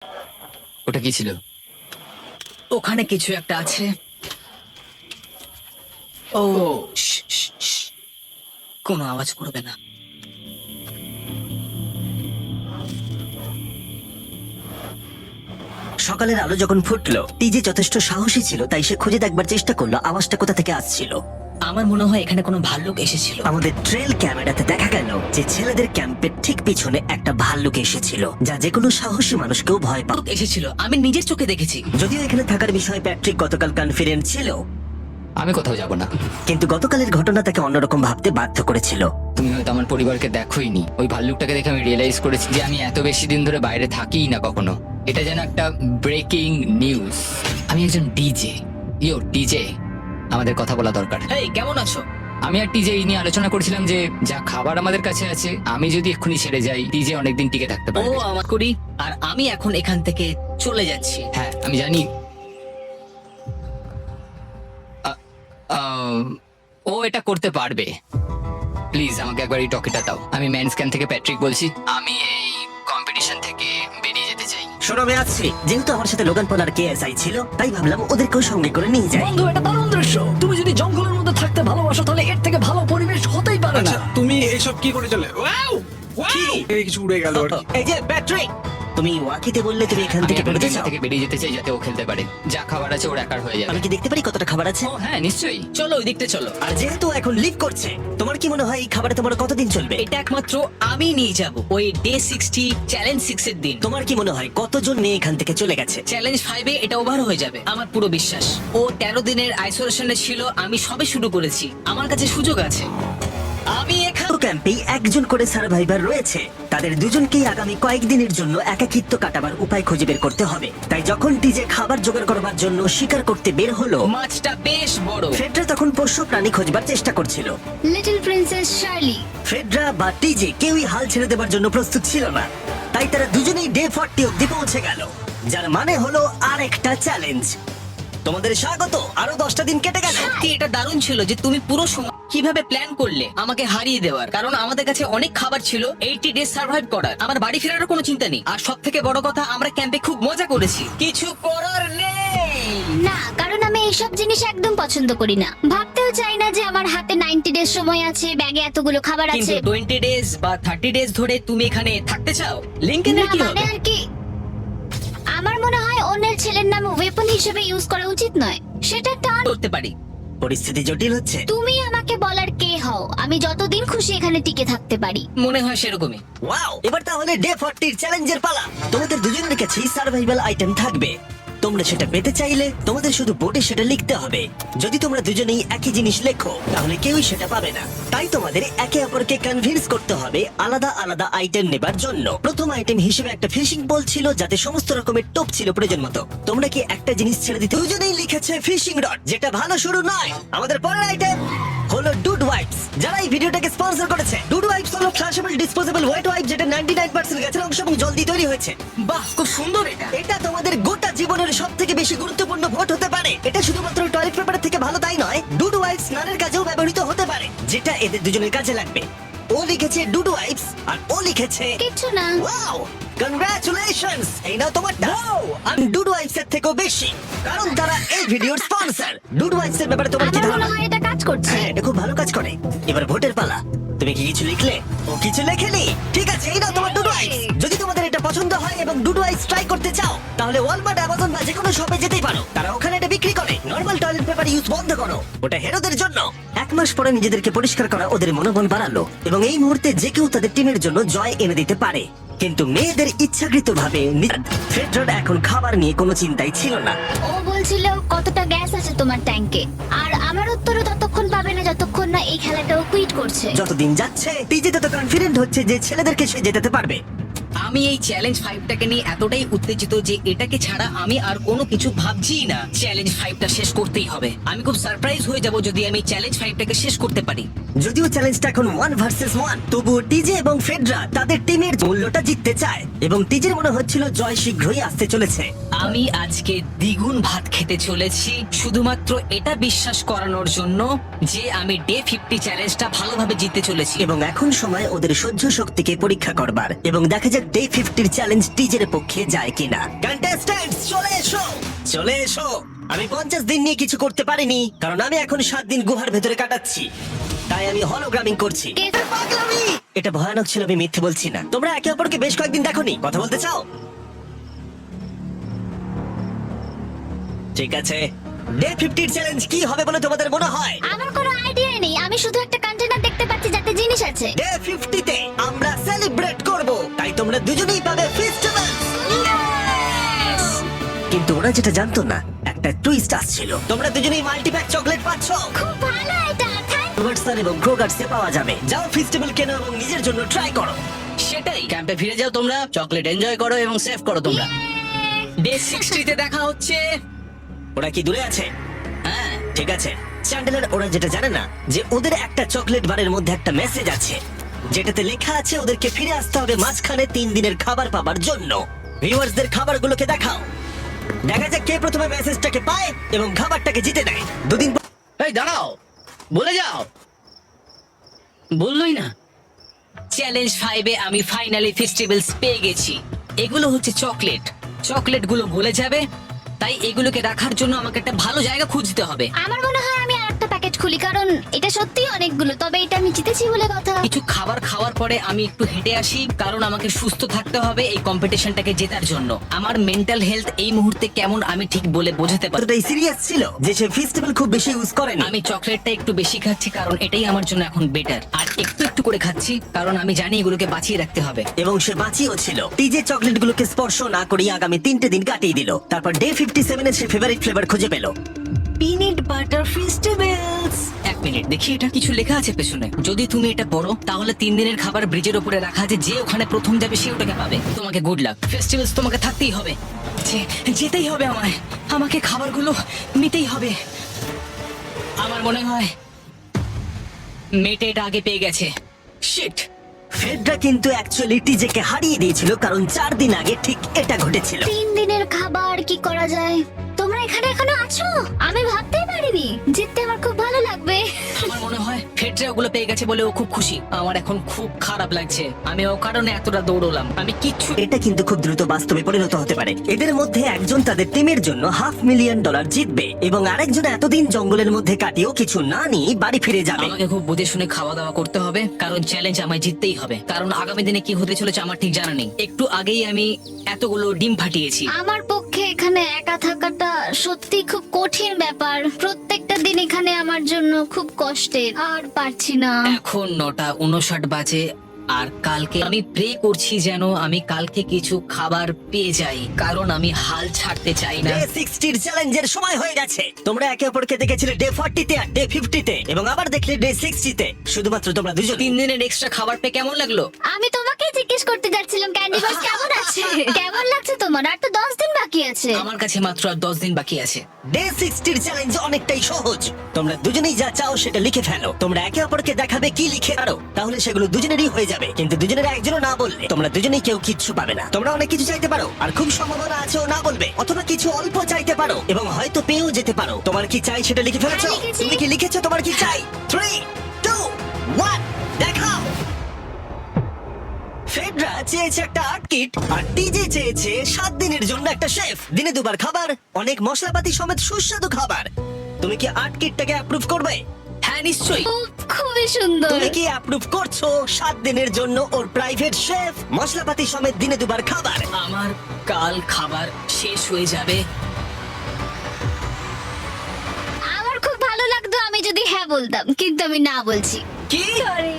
ওটা কি ছিল? ওখানে কিছু একটা আছে। ও শ্, শ্, শ্। কোনো আওয়াজ করবে না। সকালের আলো যখন ফুটলো, টিজে যথেষ্ট সাহসী ছিল, তাই সে খুঁজে দেখবার চেষ্টা করলো আওয়াজটা কোথা থেকে আসছিল। আমার মনে হয় এখানে কোনো ভাল্লুক এসেছিল। আমাদের ট্রেল ক্যামেরাতে দেখা গেল যে ছেলেদের ক্যাম্পের ঠিক পিছনে একটা ভাল্লুক এসেছিল, যা যে কোনো সাহসী মানুষকেও ভয় পায়। ভাল্লুক এসেছিল, আমি নিজের চোখে দেখেছি। যদিও এখানে থাকার বিষয়ে প্যাট্রিক গতকাল কনফিডেন্ট ছিল, আমি কোথাও যাব না। কিন্তু গতকালের ঘটনা তাকে অন্যরকম ভাবতে বাধ্য করেছিল। তুমি হয়তো আমার পরিবারকে দেখোইনি। ওই ভাল্লুকটাকে দেখে আমি রিয়েলাইজ করেছি যে আমি এত বেশি দিন ধরে বাইরে থাকিই না কখনো। এটা যেন একটা ব্রেকিং নিউজ। আমি একজন ডিজে। ডিজে, আমাদের কথা বলা দরকার। এই কেমন আছো? আমি আর টিজে এই নিয়ে আলোচনা করছিলাম যে যা খাবার আমাদের কাছে আছে, আমি যদি এক্ষুনি ছেড়ে যাই, টিজে অনেকদিন টিকে থাকতে ও পারবে। আমার করি, আর আমি এখন এখান থেকে চলে যাচ্ছি। হ্যাঁ আমি জানি। ও এটা করতে পারবে। প্লিজ আমাকে একবার এই টকেটা দাও। আমি ম্যান স্ক্যান থেকে প্যাট্রিক বলছি। আমি এই কম্পিটিশন থেকে বেরিয়ে যেতে চাই। শোনো আমি আসছি। যেহেতু আমার সাথে লোগান পল আর কেএসআই ছিল, তাই ভাবলাম ওদেরকেও সঙ্গে করে নিয়ে যাই। বন্ধু, এটা দারুণ দৃশ্য। তুমি যদি জঙ্গলের মধ্যে থাকতে ভালোবাসো, তাহলে এর থেকে ভালো পরিবেশ হতেই পারে না। আচ্ছা তুমি এইসব কি করে চলে? ওয়াও কি? এই কিছু উড়ে গেল আর কি। এই যে প্যাট্রিক, তুমি ওয়াকিতে বললে তুমি এখান আমি থেকে এখন বেরোতে গেম চাও। থেকে বেরিয়ে যেতে চাই যাতে ও খেলতে পারে। যা খাবার আছে ওর একার হয়ে যাবে। আমি কি দেখতে পারি কতটা খাবার আছে? ও হ্যাঁ নিশ্চয়ই। চলো ওই দিকটা চলো। আর যেহেতু এখন লিভ করছে, তোমার কি মনে হয় এই খাবারে তোমার কতদিন চলবে? এটা একমাত্র আমি নিয়ে যাব ওই ডে 60 চ্যালেঞ্জ 6 এর দিন। তোমার কি মনে হয় কতজন মেয়ে এখান থেকে চলে গেছে? চ্যালেঞ্জ 5 এ এটা ওভার হয়ে যাবে, আমার পুরো বিশ্বাস। ও 13 দিনের আইসোলেশনে ছিল, আমি সবে শুরু করেছি, আমার কাছে সুযোগ আছে। আমি এখানে ক্যাম্পে একজন করে সার্ভাইভার রয়েছে। তাদের দুজনকেই আগামী কয়েকদিনের জন্য একাকিত্ব কাটাবার উপায় খুঁজে বের করতে হবে। তাই যখন টিজে খাবার জোগাড় করবার জন্য শিকার করতে বের হলো, মাছটা বেশ বড়। ফেডরা তখন পোষ্য প্রাণী খোঁজবার চেষ্টা করছিল। Little princess Shirley. ফেডরা বা টিজে কেউই হাল ছেড়ে দেবার জন্য প্রস্তুত ছিল না, তাই তারা দুজনেই ডে 40 অব্দি পৌঁছে গেল, যার মানে হলো আরেকটা চ্যালেঞ্জ। তোমাদের স্বাগত। আরো 10টা দিন কেটে গেল। সত্যি এটা দারুণ ছিল যে তুমি পুরো সময় কিভাবে প্ল্যান করলে আমাকে হারিয়ে দেওয়ার। কারণ আমাদের কাছে অনেক খাবার ছিল 80 ডেজ সার্ভাইভ করার। আমার বাড়ি ফেরারও কোনো চিন্তা নেই। আর সব থেকে বড় কথা, আমরা ক্যাম্পে খুব মজা করেছি। কিছু করার নেই। না, কারণ আমি এইসব জিনিস একদম পছন্দ করি না। ভাবতেও চাই না যে আমার হাতে 90 ডেজ সময় আছে, ব্যাগে এতগুলো খাবার কিন্তু আছে। 20 ডেজ বা 30 ডেজ ধরে তুমি এখানে থাকতে চাও? লিংকেনের না, কি মানে হবে? আর কি, আমার মনে হয় অন্যের ছেলের নাম ওয়েপন হিসেবে ইউজ করা উচিত নয়। সেটা টান। করতে পারি। পরিস্থিতি জটিল হচ্ছে। তুমি আমাকে বলার কে হও? আমি যতদিন খুশি এখানে টিকে থাকতে পারি। মনে হয় সেরকমই। ওয়াও, এবার তাহলে ডে 40 চ্যালেঞ্জের পালা। তোমাদের দুজনের কাছেই সার্ভাইভাল আইটেম থাকবে। তোমরা সেটা পেতে চাইলে তোমাদের শুধু বোর্ডে সেটা লিখতে হবে। যদি তোমরা দুজনেই একই জিনিস লেখো, তাহলে কেউই সেটা পাবে না। তাই তোমাদের একে অপরকে কনভিন্স করতে হবে আলাদা আলাদা আইটেম নেবার জন্য। প্রথম আইটেম হিসেবে একটা ফিশিং বল ছিল, যাতে সমস্ত রকমের টোপ ছিল প্রয়োজন মতো। তোমরা কি একটা জিনিস ছেড়ে দিতে? দুজনেই লিখেছে ফিশিং রড, যেটা ভালো শুরু নয়। আমাদের পরের আইটেম হলো ডুড ওয়াইপস, যারা এই ভিডিওটাকে স্পন্সর করেছে। ডুড ওয়াইপস হলো ফ্ল্যাশেবল ডিসপোজেবল ওয়েট ওয়াইপ, যেটা 99% গাছের অংশ এবং জল দিয়ে তৈরি হয়েছে। বাহ, খুব সুন্দর এটা। এটা তোমাদের গোটা জীবনের সবথেকে বেশি গুরুত্বপূর্ণ ভোট হতে পারে। এটা শুধুমাত্র টয়লেট পেপারের থেকে ভালো তাই নয়, ডুড ওয়াইপস স্নানের কাজেও ব্যবহৃত হতে পারে, যেটা এদের দুজনের কাজে লাগবে। ও লিখেছে ডুড ওয়াইপস, আর ও লিখেছে কিচ্ছু না। Wow, congratulations. এই নাও তোমারটা। আমি ডুড ওয়াইপস এর থেকেও বেশি, কারণ তারা এই ভিডিওর স্পন্সর। ডুড ওয়াইপস এর ব্যাপারে তোমার কি আমার মনে ধারণা? হয় এটা কাজ করছে। হ্যাঁ, এটা খুব ভালো কাজ করে। এবার ভোটের পালা। তুমি কি কিছু লিখলে? ও কিছু লেখেনি। ঠিক আছে, এই নাও তোমার ডুড ওয়াইপস। যদি তোমাদের এটা পছন্দ হয় এবং ডুড ওয়াইপস ট্রাই করতে চাও, তাহলে ওয়ালমার্ট, অ্যামাজন বা যেকোনো শপে যেতেই পারো। তারা ওখানে এটা বিক্রি করে। নরমাল টয়লেট পেপার ইউজ বন্ধ করো, ওটা হেরোদের জন্য। 1 মাস পরে নিজেদেরকে পরিষ্কার করা ওদের মনোবল বাড়ালো, এবং এই মুহূর্তে যে কেউ তাদের টিমের জন্য জয় এনে দিতে পারে। কিন্তু মেয়েদের ইচ্ছাকৃতভাবে ফেডরার এখন খাবার নিয়ে কোনো চিন্তাই ছিল না। ও বলছিল কতটা গ্যাস আছে তোমার ট্যাঙ্কে, আর আমার উত্তরও ততক্ষণ পাবে না যতক্ষণ না এই খেলাটাও কুইট করছে। যতদিন যাচ্ছে, টিজে তত কনফিডেন্ট হচ্ছে যে ছেলেদেরকে সে জেতাতে পারবে। আমি এই চ্যালেঞ্জ 5টাকে নিয়ে এতটাই উত্তেজিত যে এটাকে ছাড়া আমি আর কোনো কিছু ভাবছিই না। চ্যালেঞ্জ 5টা শেষ করতেই হবে। আমি খুব সারপ্রাইজ হয়ে যাব যদি আমি চ্যালেঞ্জ 5টাকে শেষ করতে পারি। যদিও চ্যালেঞ্জটা এখন 1 ভার্সেস 1, তবুও টিজে এবং ফেডরা তাদের টিমের মূল্যটা জিততে চায়, এবং টিজের মনে হচ্ছিল জয় শীঘ্রই আসতে চলেছে। আমি আজকে দ্বিগুণ ভাত খেতে চলেছি শুধুমাত্র এটা বিশ্বাস করানোর জন্য যে আমি ডে 50 চ্যালেঞ্জটা ভালোভাবে জিততে চলেছি। এবং এখন সময় ওদের সহ্য শক্তিকে পরীক্ষা করবার এবং দেখা যাক ডে 50 চ্যালেঞ্জ টিজের পক্ষে যায় কিনা। কন্টেস্ট্যান্টস চলে এসো, চলে এসো। আমি 50 দিন নিয়ে কিছু করতে পারিনি কারণ আমি এখন 7 দিন গুহার ভেতরে কাটাচ্ছি, তাই আমি হলোগ্রামিং করছি। কে? পাগলামি! এটা ভয়ানক ছিল, আমি মিথ্যে বলছি না। তোমরা একে অপরকে বেশ কয়েকদিন দেখোনি, কথা বলতে চাও? ঠিক আছে, ডে 50 চ্যালেঞ্জ কি হবে বলে তোমাদের মনে হয়? আমার কোনো আইডিয়া নেই, আমি শুধু একটা কন্টেনার দেখতে পাচ্ছি যাতে জিনিস আছে। ডে 50 তে আমরা সেলিব্রেট করব, তাই তোমরা দুজনেই পাবে ফেস্টিভ্যাল। কিন্তু ওরা যেটা জানতো না, একটা টুইস্ট আসছিল। তোমরা দুজনেই মাল্টিপ্যাক চকলেট পাচ্ছ। খুব ভালো এটা, থ্যাংক রোবার্টসন এবং ক্রোগার্সে পাওয়া যাবে। যাও ফেস্টিভ্যাল কেনো এবং নিজের জন্য ট্রাই করো। সেটাই, ক্যাম্পে ফিরে যাও তোমরা, চকলেট এনজয় করো এবং সেভ করো তোমরা। ডে 60 তে দেখা হচ্ছে। ওরা কি দূরে আছে? হ্যাঁ, ঠিক আছে চ্যান্ডেলার, ওরা যেটা জানে না যে ওদের একটা চকলেট বারের মধ্যে একটা মেসেজ আছে যেটাতে লেখা আছে ওদেরকে ফিরে আসতে হবে মাঝখানে 3 দিনের খাবার পাবার জন্য। ভিউয়ার্সদের খাবারগুলোকে দেখাও, দেখা যাক কে প্রথমে মেসেজটাকে পায় এবং খাবারটাকে জিতে নেয়। দুদিন পর এই দাঁড়াও, বলে যাও। বললোই না। চ্যালেঞ্জ 5 এ আমি ফাইনালি ফেস্টিভ্যালস পেয়ে গেছি। এগুলো হচ্ছে চকলেট, চকলেটগুলো গলে যাবে, তাই এগুলোকে রাখার জন্য আমাকে একটা ভালো জায়গা খুঁজতে হবে। আমার মনে হয় আমি আরেকটা প্যাকেট খুলি, কারণ এটা সত্যিই অনেকগুলো, তবে এটা আমি জিতেছি বলে কথা। কিছু খাবার খাওয়ার পরে আমি একটু হেঁটে আসি, কারণ আমাকে সুস্থ থাকতে হবে এই কম্পিটিশনটাকে জেতার জন্য। আমার মেন্টাল হেলথ এই মুহূর্তে কেমন আমি ঠিক বলে বোঝাতে পারি। এতটাই সিরিয়াস ছিল যে সে ফেস্টিভ্যাল খুব বেশি ইউজ করেনি। আমি চকলেটটা একটু বেশি খাচ্ছি কারণ এটাই আমার জন্য এখন বেটার, আর একটু একটু করে খাচ্ছি কারণ আমি জানি এগুলোকে বাঁচিয়ে রাখতে হবে। এবং সে বাঁচিয়েও ছিল। টিজে চকলেটগুলোকে স্পর্শ না করিয়ে আগামী 3টে দিন কাটিয়ে দিল। তারপর ডে 57 এর সে ফেভারিট ফ্লেভার খুঁজে পেল। Peanut butter festivals. এক মিনিট দেখি, এটা কিছু লেখা আছে পেছনে। যদি তুমি এটা পড়ো তাহলে 3 দিনের খাবার ব্রিজের উপরে রাখা আছে, যে ওখানে প্রথম যাবে সে ওটাকে পাবে। তোমাকে গুড লাক। ফেস্টিভ্যালস তোমাকে থাকতেই হবে, যেতেই হবে আমায়, আমাকে খাবারগুলো নিতেই হবে। আমার মনে হয় মেটে এটা আগে পেয়ে গেছে। শিট। ফেডরা কিন্তু অ্যাকচুয়ালি টিজেকে হারিয়ে দিয়েছিল কারণ 4 দিন আগে ঠিক এটা ঘটেছিল। 3 দিনের খাবার কি করা যায়? তোমরা এখানে এখনো আছো? আমি ভাবতেই পারিনি। জিততে আমার খুব ভালো লাগবে। আমার মনে হয় ফেডরা ওগুলো পেয়ে গেছে বলে ও খুব খুশি। আমার এখন খুব খারাপ লাগছে, আমি ও কারণে এতটা দৌড়লাম, আমি কিচ্ছু। এটা কিন্তু খুব দ্রুত বাস্তবে পরিণত হতে পারে। এদের মধ্যে একজন তাদের টিমের জন্য $500,000 জিতবে এবং আরেকজন এতদিন জঙ্গলের মধ্যে কাটিয়েও কিছু না নিয়ে বাড়ি ফিরে যাবে। আমাকে খুব বুঝে শুনে খাওয়া দাওয়া করতে হবে, কারণ চ্যালেঞ্জ আমায় জিততেই হবে। কারণ আগামী দিনে কি হতে চলেছে আমার ঠিক জানা নেই। একটু আগেই আমি এতগুলো ডিম ফাটিয়েছি। আমার পক্ষে এখানে একা থাকাটা সত্যি খুব কঠিন ব্যাপার। প্রত্যেকটা দিন এখানে আমার জন্য খুব কষ্টের, আর পারছি না। এখন 9:59 বাজে, আর কালকে আমি প্রে করছি যেন আমি কালকে কিছু খাবার পেয়ে যাই, কারণ আমি হাল ছাড়তে চাই না। ডে 60 চ্যালেঞ্জের সময় হয়ে গেছে। তোমরা একে অপরকে দেখেছিলে ডে 40 তে আর ডে 50 তে, এবং আবার দেখলে ডে 60 তে। শুধুমাত্র তোমরা দুজন। 3 দিনের এক্সট্রা খাবার পেয়ে কেমন লাগলো? আমি তোমাকে জিজ্ঞেস করতে যাচ্ছিলাম ক্যান্ডি বাস কেমন আছে? কেমন লাগছে তোমার? আর তো 10 দিন বাকি আছে। আমার কাছে মাত্র আর 10 দিন বাকি আছে। ডে 60 চ্যালেঞ্জ অনেকটাই সহজ। তোমরা দুজনেই যা চাও সেটা লিখে ফেলো। তোমরা একে অপরকে দেখাবে কি লিখে আরো, তাহলে সেগুলো দুজনেরই হয়ে যাবে। কিন্তু দুজনের একজনও না বললে তোমরা দুজনেই কেউ কিচ্ছু পাবে না। তোমরা অনেক কিছু চাইতে পারো, আর খুব সম্ভাবনা আছে ও না বলবে, অথবা কিছু অল্প চাইতে পারো এবং হয়তো পেয়েও যেতে পারো। তোমার কি চাই সেটা লিখে ফেলেছো? হ্যাঁ, লিখেছি। তুমি কি লিখেছো তোমার কি চাই? 3, 2, 1 দেখাও। ফেডরা চেয়েছে একটা আর্ট কিট আর টিজে চেয়েছে 7 দিনের জন্য একটা শেফ, দিনে 2 বার খাবার, অনেক মশলাপাতি সমেত সুস্বাদু খাবার। তুমি কি আর্ট কিটটাকে অ্যাপ্রুভ করবে? হ্যাঁ নিশ্চয়ই। খুবই সুন্দর। তুমি কি অ্যাপ্রুভ করছো 7 দিনের জন্য ওর প্রাইভেট শেফ, মশলাপাতি সমেত দিনে 2 বার খাবার? আমার কাল খাবার শেষ হয়ে যাবে। আমার খুব ভালো লাগতো আমি যদি হ্যাঁ বলতাম, কিন্তু আমি না বলছি। কি? সরি।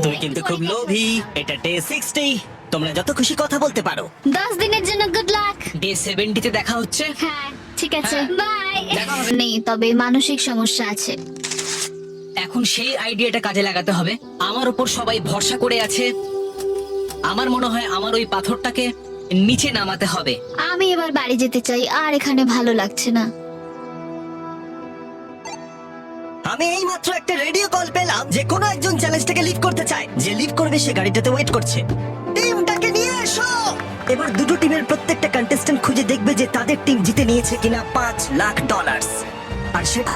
তুমি কিন্তু খুব লোভী। এটা ডে 60, তোমরা যত খুশি কথা বলতে পারো। 10 দিনের জন্য গুড লাক। ডে 70 তে দেখা হচ্ছে। হ্যাঁ ঠিক আছে, হ্যাঁ। বাই। দেখা হবে। নেই, তবে মানসিক সমস্যা আছে। এখন সেই আইডিয়াটা কাজে লাগাতে হবে। আমার উপর সবাই ভরসা করে আছে, আমার মনে হয় আমার ওই পাথরটাকে নিচে নামাতে হবে। আমি এবার বাড়ি যেতে চাই, আর এখানে ভালো লাগছে না। আমি এই মাত্র একটা রেডিও কল পেলাম যে কোনো একজন চ্যালেঞ্জটাকে লিভ করতে চায়। যে লিভ করবে সে গাড়িটাতে ওয়েট করছে। টিমটাকে নিয়ে এসো। এবার দুটো টিমের প্রত্যেকটা কন্টেস্ট্যান্ট খুঁজে দেখবে যে তাদের টিম জিতে নিয়েছে কিনা $5,00,000। আর সেটা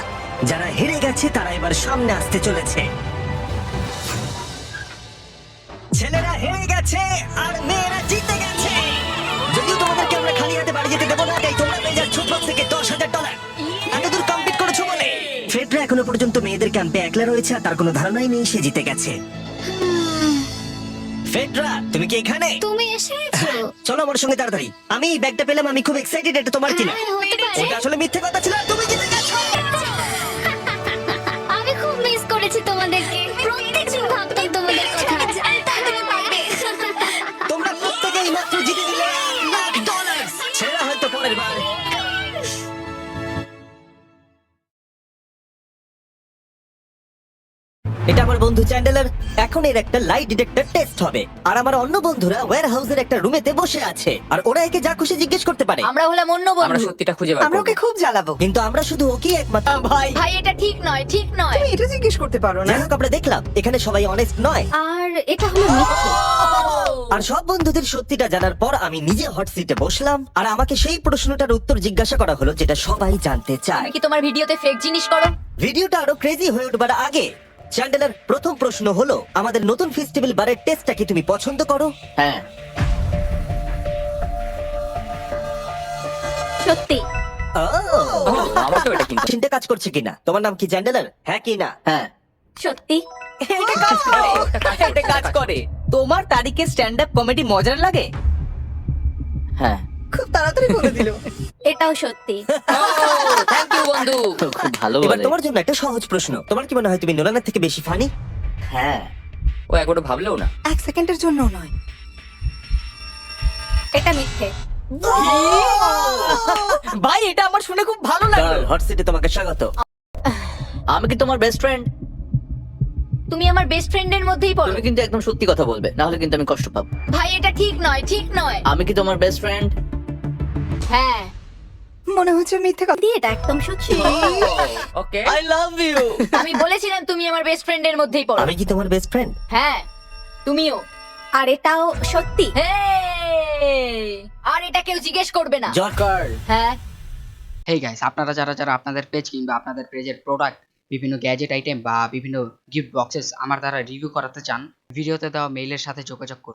যারা হেরে গেছে তারা এবার সামনে আসতে চলেছে। ছেলেরা হেরে গেছে আর মেয়েরা জিতে গেছে। যদিও তোমাদেরকে আমরা খালি হাতে বাড়ি যেতে দেবো না, তাই তোমরা পেয়ে যাচ্ছ প্রত্যেকে $10,000। এতদূর কমপ্লিট করেছো বলে ফ্রেডরা এখনো পর্যন্ত মেয়েদের ক্যাম্পে একলা রয়েছে আর তার কোনো ধারণাই নেই সে জিতে গেছে। ফেডরা, তুমি কি এখানে? তুমি এসেছো? চলো আমার সঙ্গে তাড়াতাড়ি। আমি এই ব্যাগটা পেলাম, আমি খুব এক্সাইটেড। এটা তোমার কিনা? হ্যাঁ, হতে পারে। ওটা আসলে মিথ্যে কথা ছিল, আর তুমি জিতে গেছো। আমি খুব মিস করেছি তোমাদেরকে। প্রত্যেকদিন ভাবতাম তোমাদের কথা। তুমি পারবে। তোমরা প্রত্যেকেই মাত্র জিতে দিলে $1,00,000। ছেলেরা হয়তো পরের বার। এটা আমার বন্ধু চ্যান্ডেলার। এখন এর একটা লাই ডিটেক্টর টেস্ট হবে। আর আমার অন্য বন্ধুরা ওয়্যার হাউসের একটা রুমেতে বসে আছে আর ওরা একে যা খুশি জিজ্ঞেস করতে পারে। আমরা হলাম অন্য আমরা বন্ধু। সত্যিটা খুঁজে বার করব। খুব জ্বালাবো, কিন্তু আমরা শুধু ওকে একমাত্র ভাই। ভাই এটা ঠিক নয়, ঠিক নয়। এটা জিজ্ঞেস করতে পারো না। আমরা দেখলাম এখানে সবাই অনেস্ট নয়। আর এটা হলো মিথ্যে। আর সব বন্ধুদের সত্যিটা জানার পর আমি নিজে হট সিটে বসলাম আর আমাকে সেই প্রশ্নটার উত্তর জিজ্ঞাসা করা হলো যেটা সবাই জানতে চায়। তুমি কি তোমার ভিডিওতে ফেক জিনিস করো? ভিডিওটা আরো ক্রেজি হয়ে উঠবার আগে চ্যান্ডেলার, প্রথম প্রশ্ন হলো আমাদের নতুন ফেস্টিভ্যাল বারের টেস্টটা কি তুমি পছন্দ করো? হ্যাঁ। সত্যি? আমাকেও এটা কিন্তু চিন্তা কাজ করছে কিনা? তোমার নাম কি চ্যান্ডেলার? হ্যাঁ কি না? হ্যাঁ, সত্যি? এটা কাজ করে। এটা কাজ করে। তোমার তারিখে স্ট্যান্ড আপ কমেডি মজার লাগে? হ্যাঁ। খুব তাড়াতাড়ি বলে দিল। এটাও সত্যি। থ্যাংক ইউ বন্ধু। খুব ভালো এবার বলে। তোমার জন্য একটা সহজ প্রশ্ন। তোমার কি মনে হয় তুমি নোলানের থেকে বেশি ফানি? হ্যাঁ। ও একবারও ভাবলেও না। এক সেকেন্ডের জন্য নয়। এটা মিথ্যে। ভাই এটা আমার শুনে খুব ভালো লাগলো। হট সিটে তোমাকে স্বাগত। আমি কি তোমার বেস্ট ফ্রেন্ড? তুমি আমার বেস্ট ফ্রেন্ডের মধ্যেই পড়ো। তুমি কিন্তু একদম সত্যি কথা বলবে, না হলে কিন্তু আমি কষ্ট পাবো। ভাই এটা ঠিক নয়, ঠিক নয়। আমি কি তোমার বেস্ট ফ্রেন্ড? হ্যাঁ, মনে হচ্ছে মিথ্যে কথা। দিয়ে এটা একদম সত্যি। ওকে। I love you. আমি বলেছিলাম তুমি আমার বেস্ট ফ্রেন্ডের মধ্যেই পড়ো। আমি কি তোমার বেস্ট ফ্রেন্ড? হ্যাঁ, তুমিও। আর এটাও সত্যি। আর এটা কেউ জিজ্ঞেস করবে না। জর্কার। হ্যাঁ। হেই গাইস, আপনারা যারা যারা আপনাদের পেজ কিংবা আপনাদের পেজের প্রোডাক্ট, বিভিন্ন গ্যাজেট আইটেম বা বিভিন্ন গিফট বক্সেস আমার দ্বারা রিভিউ করাতে চান, ভিডিওতে দেওয়া মেইলের সাথে যোগাযোগ করুন।